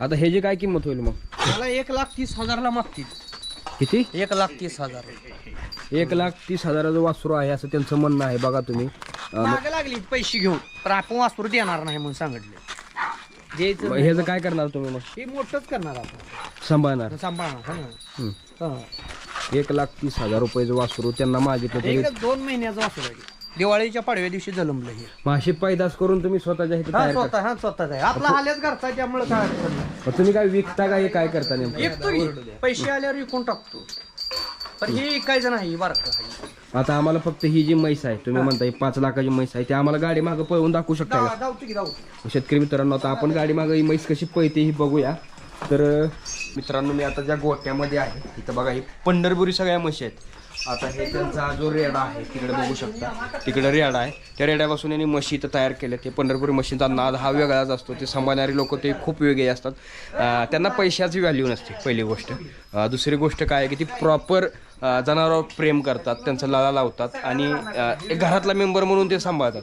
आता हे जे काय किंमत होईल मग? मला 1,30,000ला मागतील. किती? 1,30,000. 1,30,000चं वासरू आहे असं त्यांचं म्हणणं आहे. बघा तुम्ही मागे लागली पैसे घेऊन पण आपण वासरू देणार नाही म्हणून सांगितले. द्यायचं ह्याचं काय करणार तुम्ही मग? हे मोठंच करणार आपण, सांभाळणार. सांभाळणार. हम्म. हा. 1,30,000 रुपयाचं वासरू त्यांना मागितलं तरी. एकच 2 महिन्याचं वासरू आहे. दिवाळीच्या पाडव्या दिवशी जन्मलं हे. माशी पैदास करून तुम्ही स्वतःच्या इथे तयार करता. स्वतःच आहे. आपला हाल्याच घरचा आहे, त्यामुळे काय अडचण नाही. मग तुम्ही काय विकता का? हे काय करता नेमकं? एकतो की पैसे आल्यावर विकून टाकतो. पण हे विकायचं नाही बारका. आता आम्हाला फक्त ही जी म्हैस आहे, तुम्ही म्हणताय 5 लाखाची म्हैस आहे, ती आम्हाला गाडी मागं पळवून दाखवू शकता का? धावतो की धावतो. शेतकरी मित्रांनो, आता आपण गाडी मागं ही म्हैस कशी पळते ही बघूया. तर मित्रांनो, मी आता ज्या गोट्यामध्ये आहे तिथं बघा, ही पंढरपुरी सगळ्या म्हशी आहेत. आता हे त्यांचा जो रेडा आहे तिकडे बघू शकता, तिकडे रेडा आहे. त्या रेड्यापासून यांनी म्हशी इथं तयार केल्या. ते पंढरपुरी म्हशींचा नाद हा वेगळाच असतो. ते सांभाळणारे लोक ते खूप वेगळे असतात. त्यांना पैशाची व्हॅल्यू नसते पहिली गोष्ट. दुसरी गोष्ट काय आहे की ती प्रॉपर जनावरांवर प्रेम करतात, त्यांचा लळा लावतात आणि एक घरातला मेंबर म्हणून ते सांभाळतात.